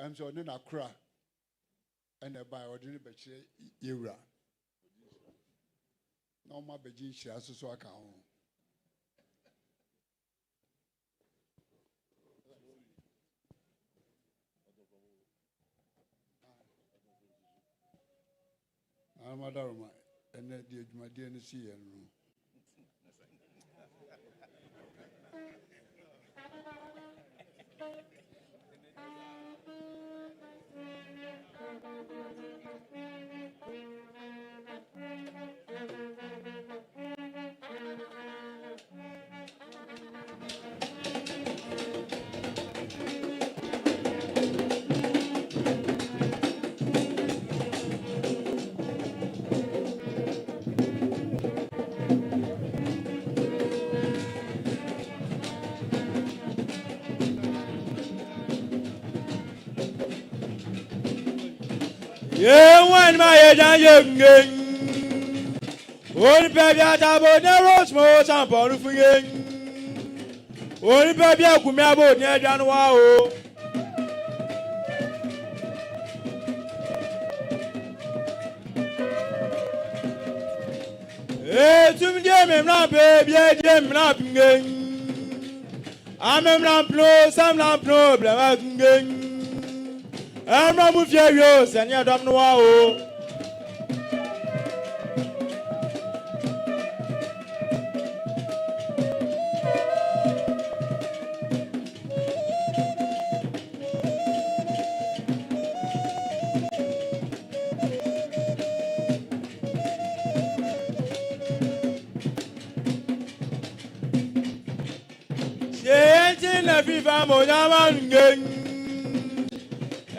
S6: I'm so then a cry and a by ordinary betray era. No more Beijing shares so I can. I'm a Dharma, and that the my dear see and
S2: One my head and young. Only baby at about the roast more sample for you. Only baby I come about near January. Eh, to me, I'm not baby, I'm not going. I'm not blow, some not problem. I'm going. I'm not with you, and you don't know.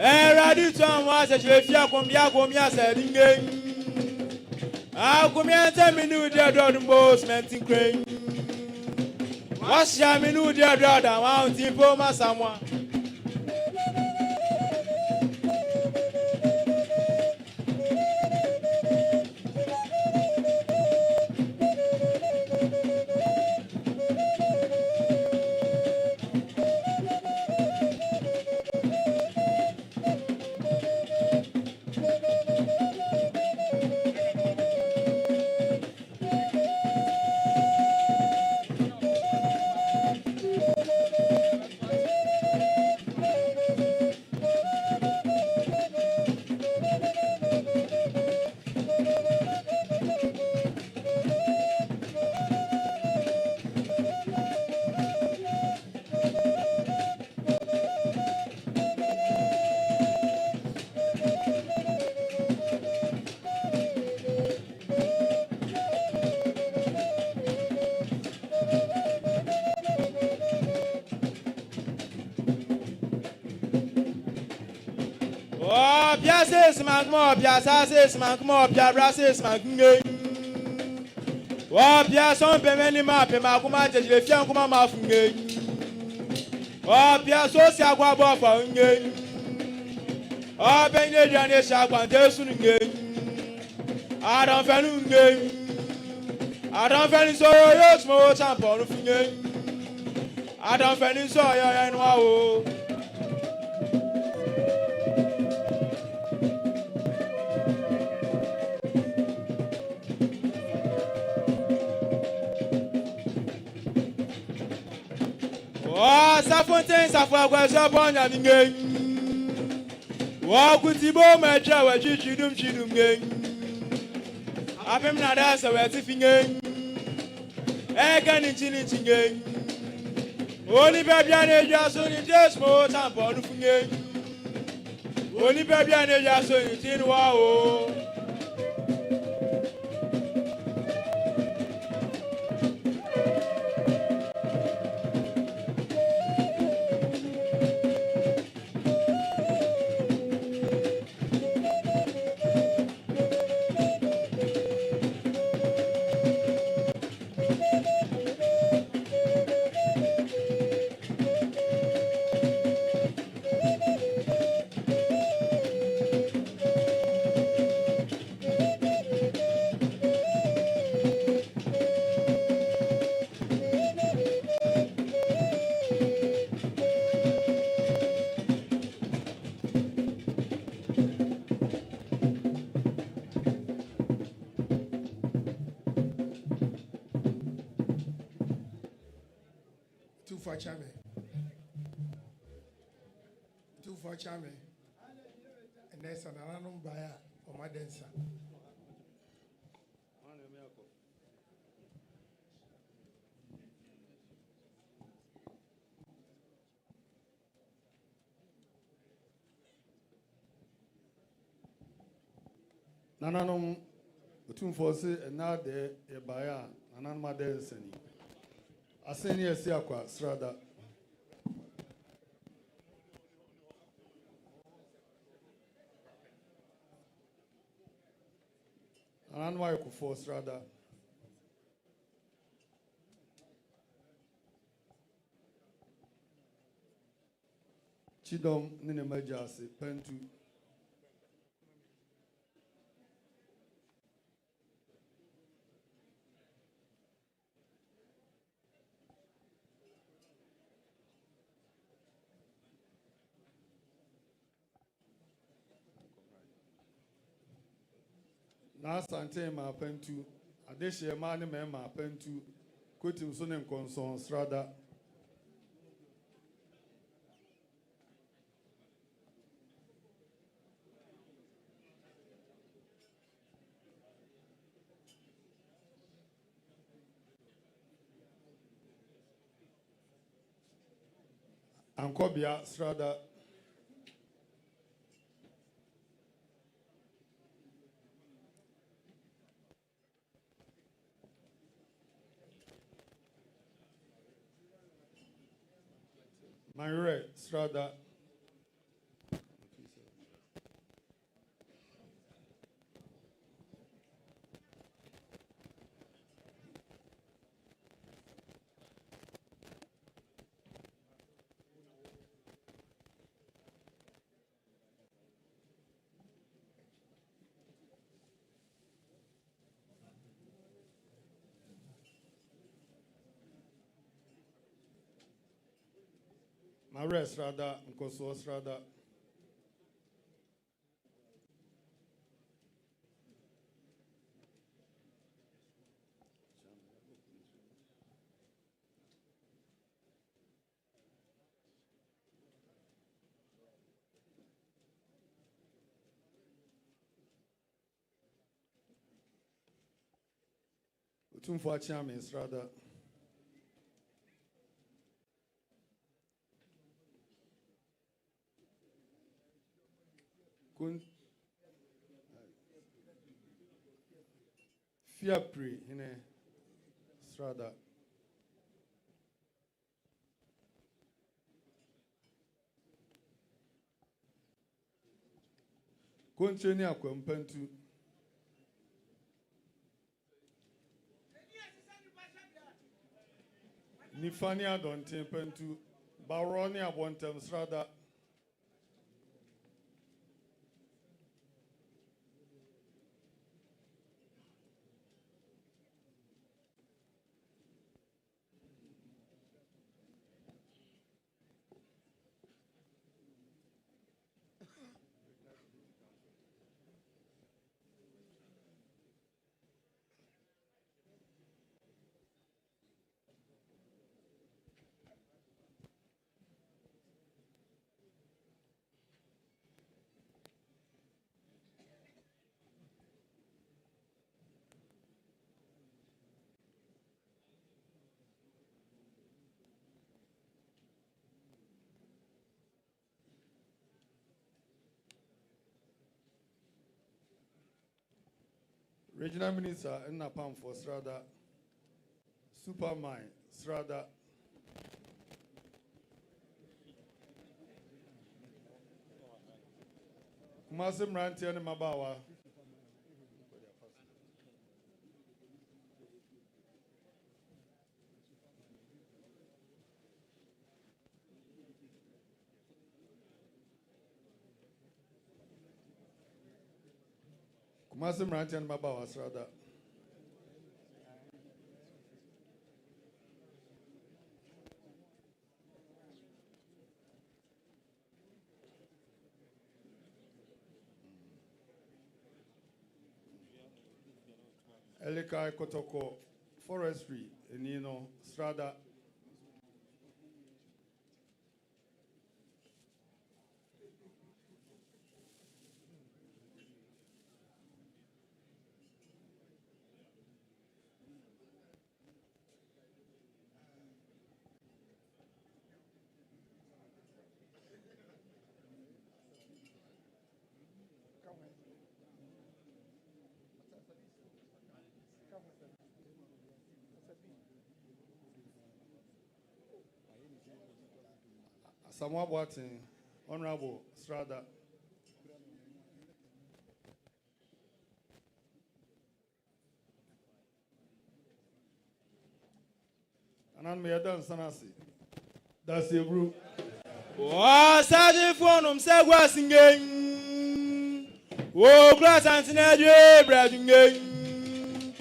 S2: Ready to watch a Shefia Comia said in game. I'll come and tell me new dear daughter, boss, melting crane. What's your new dear daughter? I'll tip over someone. Piases magmo, piases magmo, piabrases magngay. Wa piason pemeni ma pe makuma je fian kuma mafungay. Wa piaso si agwa bo fa ngay. O benye diane sha kwante sunu ngay. Adon fenu ngay. Adon fenu so yo smo champion fungay. Adon fenu so yo enwa o. Safontaine, Safagua, Bonya, Ning. Walk with the bomb, my child, Chidum gang. I'm not as a wedding gang. Egg in Chinning gang. Only Babian, just only just more time for the gang. Only Babian, just only tin wow.
S11: Otumfuo Chame. Otumfuo Chame. And there's an alarm buyer or my dancer.
S8: Nananum Otumfuo Osei and now the buyer, Nananma Denseni. Asantehene 8th Akwasidea. Nananma Otumfuo Osei. Yiadom Nene Majasi Pentu. Na Asantehemaa Pentu, Adeshemaa ne Mema Pentu, Kotim so ne Nkonson Srada. Ankobia Srada. Manhyia Srada. Manhyia Srada, Nkoso Srada. Otumfuo Chame Srada. Fiapri Hine Srada. Koncheni Akwempentu. Nifani Adonte Pentu. Baroni Abontem Srada. Regional Minister Nnapam for Srada. Supermine Srada. Kumasi Mranti and Mabawa. Kumasi Mranti and Mabawa Srada. Elika Kotoko Forestry Enino Srada. Samuel Boatin, Honorable Strada. Anan Yiadom Sanasi. That's your group.
S2: Searching for them, say what's in game. Oh, class Anthony, Brading.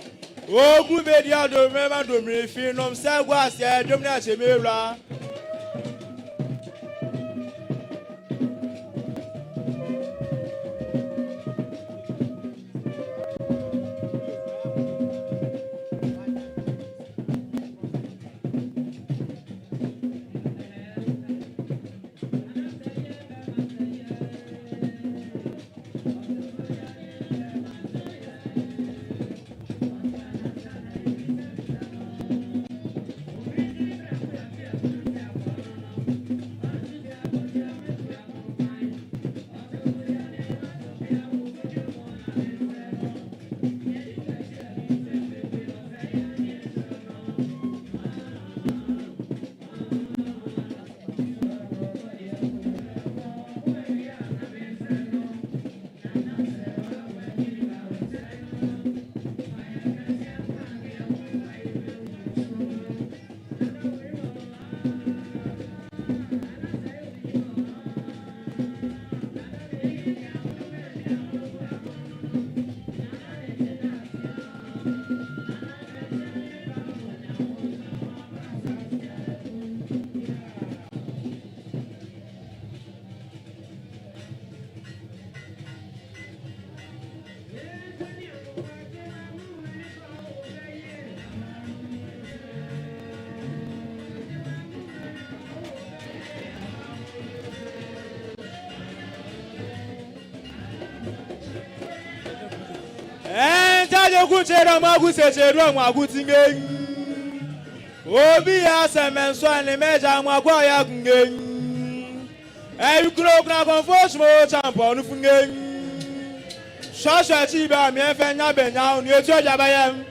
S2: Oh, good media, don't remember to me, feel no, say what's there, don't know, Shemira. Kuchera magusecherwa mwagutinge obi asemenso ni meja mwagwa ya kunge eyukro kuna confos mo champion funge shasha chi ba mi efe nya benya oni etu oja bayem